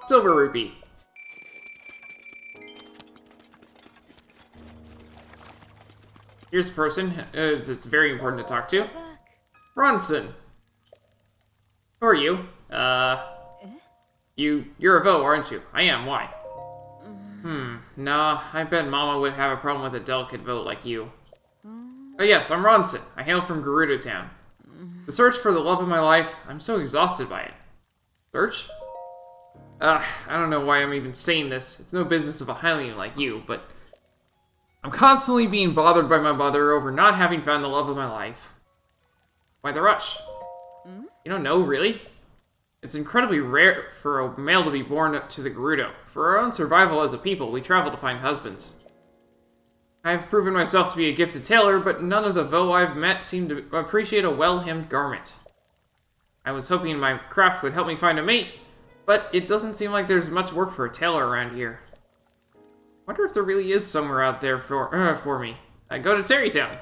Silver rupee. Here's a person that's very important to talk to. Ronson. Who are you? You're a Vo, aren't you? I am, why? Nah, I bet Mama would have a problem with a delicate Vo like you. Oh yes, I'm Ronson. I hail from Gerudo Town. The search for the love of my life, I'm so exhausted by it. Search? I don't know why I'm even saying this. It's no business of a Hylian like you, but... I'm constantly being bothered by my mother over not having found the love of my life. Why the rush? You don't know, really? It's incredibly rare for a male to be born to the Gerudo. For our own survival as a people, we travel to find husbands. I have proven myself to be a gifted tailor, but none of the Vo I've met seem to appreciate a well-hemmed garment. I was hoping my craft would help me find a mate, but it doesn't seem like there's much work for a tailor around here. Wonder if there really is somewhere out there for me. I go to Terrytown.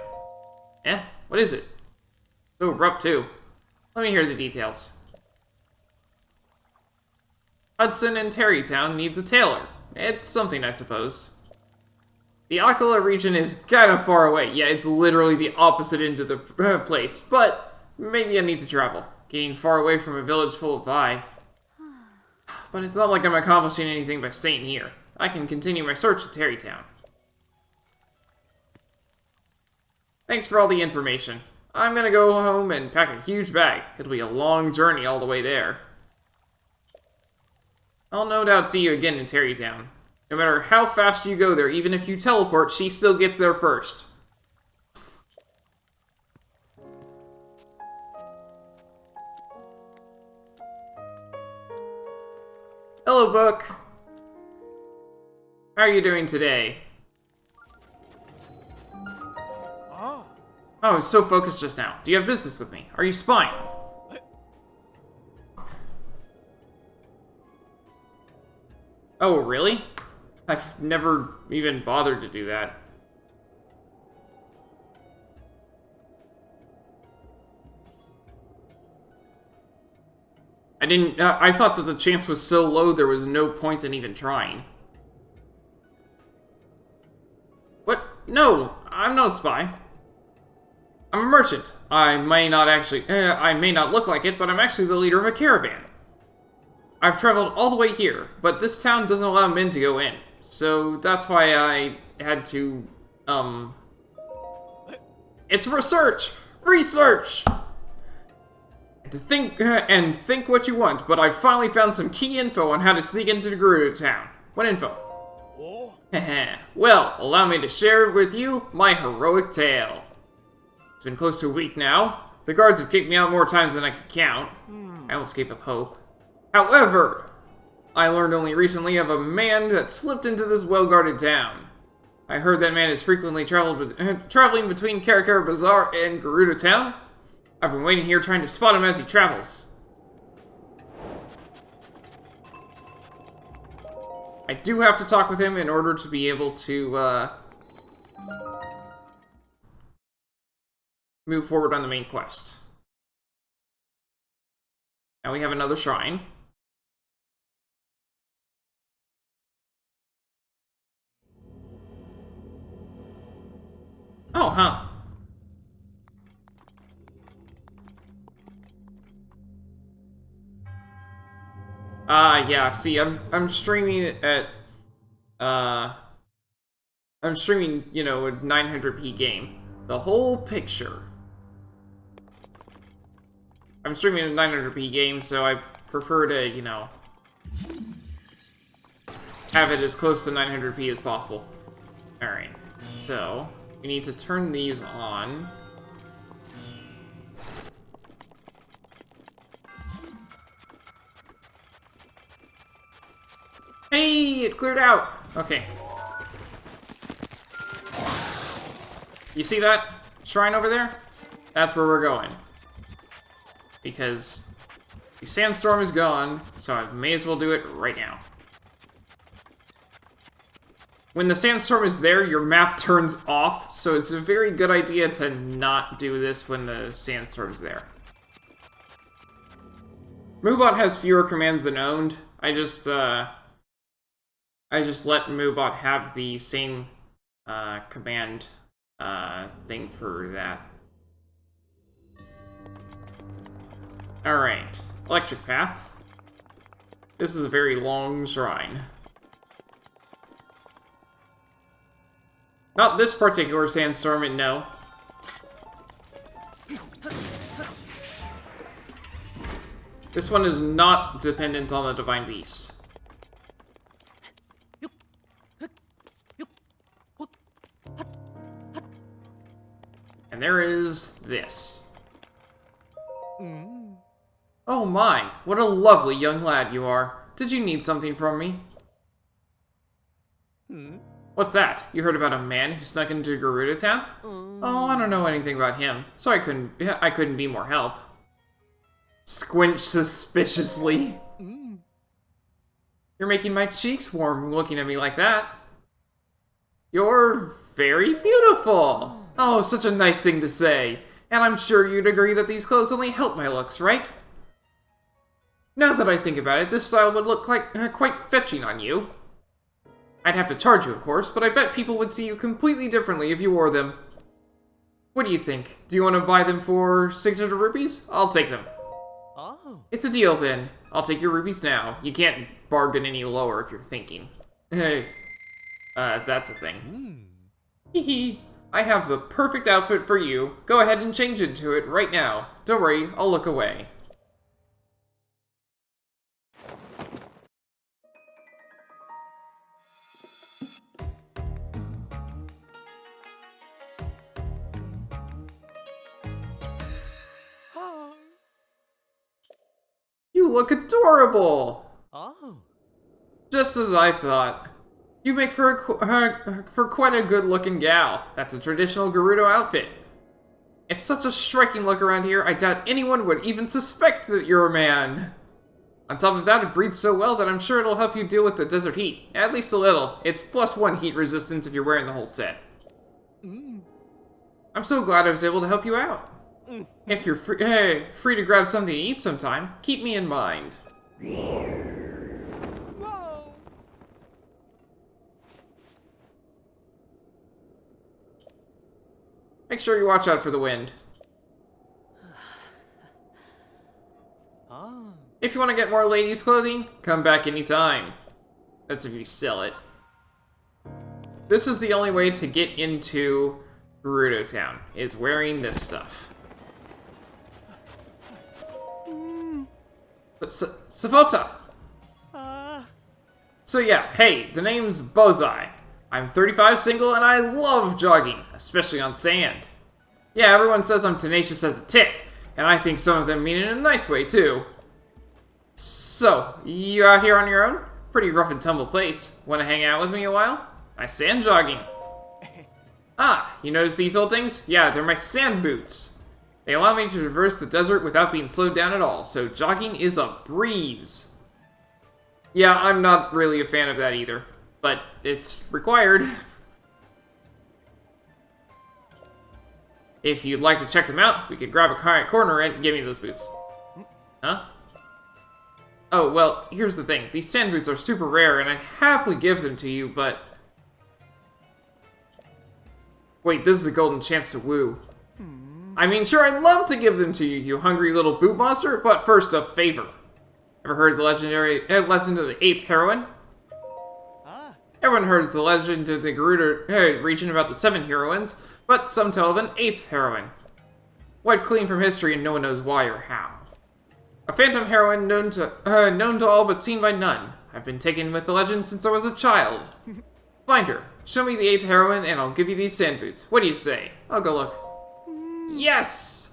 What is it? So abrupt, too. Let me hear the details. Hudson in Terrytown needs a tailor. It's something, I suppose. The Akala region is kind of far away. Yeah, it's literally the opposite end of the place. But maybe I need to travel. Getting far away from a village full of Vi. But it's not like I'm accomplishing anything by staying here. I can continue my search at Terrytown. Thanks for all the information. I'm gonna go home and pack a huge bag. It'll be a long journey all the way there. I'll no doubt see you again in Terrytown. No matter how fast you go there, even if you teleport, she still gets there first. Hello, book. How are you doing today? Oh. Oh, I was so focused just now. Do you have business with me? Are you spying? Oh, really? I've never even bothered to do that. I thought that the chance was so low there was no point in even trying. What? No, I'm no spy. I'm a merchant. I may not look like it, but I'm actually the leader of a caravan. I've traveled all the way here, but this town doesn't allow men to go in. So that's why I had to, It's research! Research! Think what you want, but I finally found some key info on how to sneak into the Gerudo town. What info? Oh. Well, allow me to share with you my heroic tale. It's been close to a week now. The guards have kicked me out more times than I could count. I almost gave up hope. However, I learned only recently of a man that slipped into this well-guarded town. I heard that man is frequently traveling between Karakara Bazaar and Gerudo town. I've been waiting here trying to spot him as he travels. I do have to talk with him in order to be able to, move forward on the main quest. Now we have another shrine. Oh, huh. Yeah, see, I'm streaming at, I'm streaming, you know, a 900p game. The whole picture. I'm streaming a 900p game, so I prefer to, you know, have it as close to 900p as possible. Alright, so, we need to turn these on. Hey, it cleared out! Okay. You see that shrine over there? That's where we're going. Because the sandstorm is gone, so I may as well do it right now. When the sandstorm is there, your map turns off, so it's a very good idea to not do this when the sandstorm's there. Moobot has fewer commands than owned. I just let Moobot have the same command thing for that. Alright, electric path. This is a very long shrine. Not this particular sandstorm, no. This one is not dependent on the Divine Beast. And there is this. Oh my, what a lovely young lad you are. Did you need something from me? What's that? You heard about a man who snuck into Gerudo town? Oh, I don't know anything about him, so I couldn't be more help. Squinch suspiciously. You're making my cheeks warm looking at me like that. You're very beautiful. Oh, such a nice thing to say. And I'm sure you'd agree that these clothes only help my looks, right? Now that I think about it, this style would look quite fetching on you. I'd have to charge you, of course, but I bet people would see you completely differently if you wore them. What do you think? Do you want to buy them for 600 rupees? I'll take them. Oh. It's a deal, then. I'll take your rupees now. You can't bargain any lower if you're thinking. Hey. That's a thing. Hehe. I have the perfect outfit for you. Go ahead and change into it right now. Don't worry, I'll look away. You look adorable! Oh. Just as I thought. You make for quite a good-looking gal. That's a traditional Gerudo outfit. It's such a striking look around here, I doubt anyone would even suspect that you're a man. On top of that, it breathes so well that I'm sure it'll help you deal with the desert heat. At least a little. It's +1 heat resistance if you're wearing the whole set. I'm so glad I was able to help you out. If you're free to grab something to eat sometime, keep me in mind. Whoa. Make sure you watch out for the wind. Ah. If you want to get more ladies' clothing, come back anytime. That's if you sell it. This is the only way to get into Gerudo Town, is wearing this stuff. Savota! So yeah, hey, the name's Bozai. I'm 35, single, and I love jogging, especially on sand. Yeah, everyone says I'm tenacious as a tick, and I think some of them mean it in a nice way, too. So, you out here on your own? Pretty rough and tumble place. Want to hang out with me a while? My sand jogging. Ah, you notice these old things? Yeah, they're my sand boots. They allow me to traverse the desert without being slowed down at all, so jogging is a breeze. Yeah, I'm not really a fan of that either, but it's required. If you'd like to check them out, we could grab a quiet corner and give me those boots. Huh? Oh, well, here's the thing. These sand boots are super rare, and I'd happily give them to you, but... Wait, this is a golden chance to woo. I mean, sure, I'd love to give them to you, you hungry little boot monster, but first, a favor. Ever heard the legend of the 8th heroine? Everyone heard the legend of the Gerudo region about the 7 heroines, but some tell of an 8th heroine. Wiped clean from history and no one knows why or how. A phantom heroine known to all but seen by none. I've been taken with the legend since I was a child. Find her. Show me the 8th heroine and I'll give you these sand boots. What do you say? I'll go look. Yes!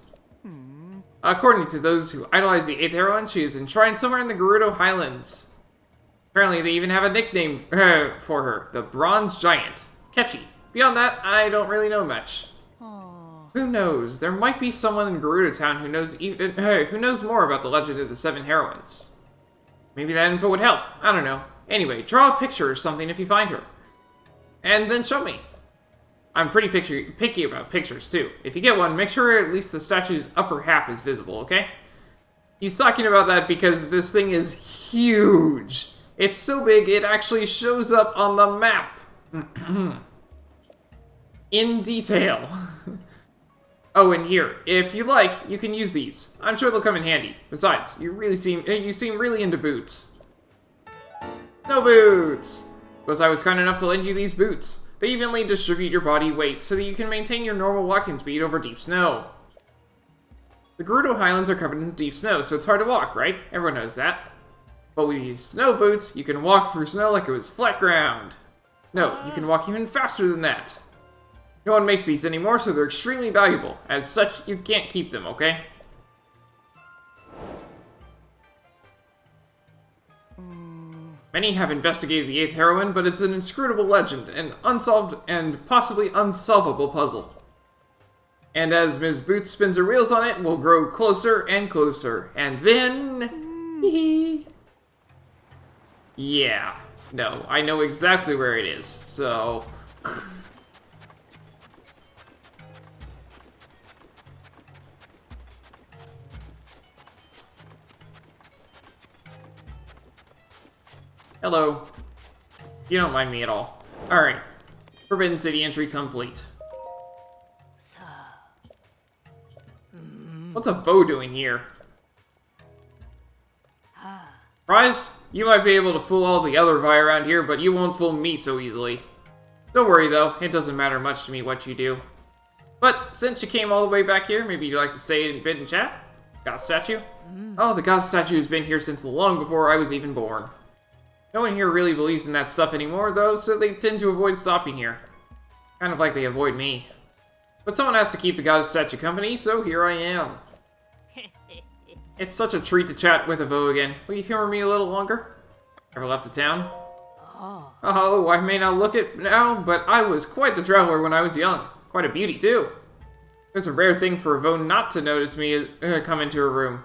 According to those who idolize the 8th heroine, she is enshrined somewhere in the Gerudo Highlands. Apparently they even have a nickname for her, the Bronze Giant. Catchy. Beyond that, I don't really know much. Who knows? There might be someone in Gerudo Town who knows more about the legend of the 7 heroines. Maybe that info would help. I don't know. Anyway, draw a picture or something if you find her. And then show me. I'm pretty picky about pictures, too. If you get one, make sure at least the statue's upper half is visible, okay? He's talking about that because this thing is huge. It's so big, it actually shows up on the map. In detail. Oh, and here, if you like, you can use these. I'm sure they'll come in handy. Besides, you seem really into boots. No boots! Because I was kind enough to lend you these boots. They evenly distribute your body weight so that you can maintain your normal walking speed over deep snow. The Gerudo Highlands are covered in deep snow, so it's hard to walk, right? Everyone knows that. But with these snow boots, you can walk through snow like it was flat ground. No, you can walk even faster than that. No one makes these anymore, so they're extremely valuable. As such, you can't keep them, okay? Many have investigated the 8th heroine, but it's an inscrutable legend, an unsolved and possibly unsolvable puzzle. And as Ms. Boots spins her wheels on it, we'll grow closer and closer. And then... yeah. No, I know exactly where it is, so... Hello. You don't mind me at all. Alright. Forbidden City entry complete. What's a foe doing here? Surprised? You might be able to fool all the other Vi around here, but you won't fool me so easily. Don't worry though, it doesn't matter much to me what you do. But since you came all the way back here, maybe you'd like to stay in bit and chat? Gaza Statue? Oh, the Gaza Statue has been here since long before I was even born. No one here really believes in that stuff anymore, though, so they tend to avoid stopping here. Kind of like they avoid me. But someone has to keep the Gaza Statue company, so here I am. It's such a treat to chat with a Vo again. Will you humor me a little longer? Ever left the town? Oh, I may not look it now, but I was quite the traveler when I was young. Quite a beauty, too. It's a rare thing for a Vo not to notice me come into a room.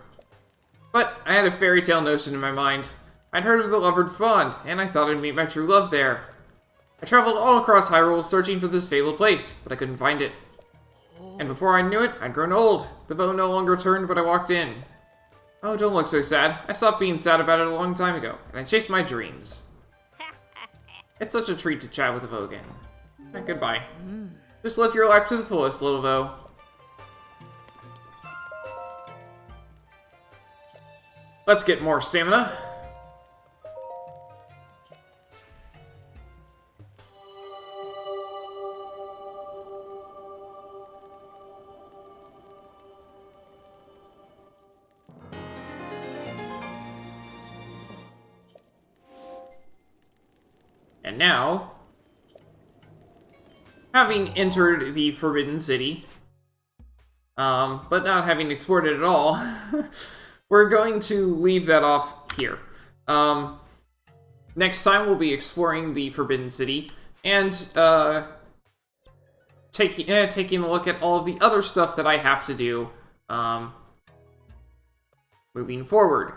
But I had a fairy tale notion in my mind. I'd heard of the Lovered Pond, and I thought I'd meet my true love there. I traveled all across Hyrule searching for this fabled place, but I couldn't find it. And before I knew it, I'd grown old. The Vo no longer turned when I walked in. Oh, don't look so sad. I stopped being sad about it a long time ago, and I chased my dreams. It's such a treat to chat with a Vo again. Goodbye. Just live your life to the fullest, little Vo. Let's get more stamina. And now, having entered the Forbidden City, but not having explored it at all, we're going to leave that off here. Next time we'll be exploring the Forbidden City, and taking a look at all of the other stuff that I have to do moving forward.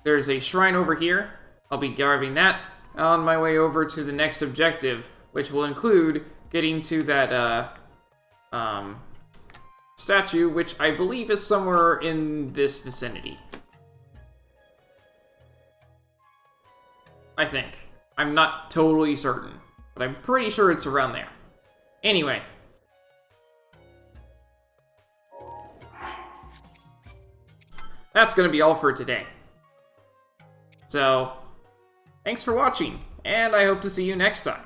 There's a shrine over here. I'll be grabbing that on my way over to the next objective, which will include getting to that statue, which I believe is somewhere in this vicinity. I think. I'm not totally certain, but I'm pretty sure it's around there. Anyway. That's going to be all for today. So, thanks for watching, and I hope to see you next time.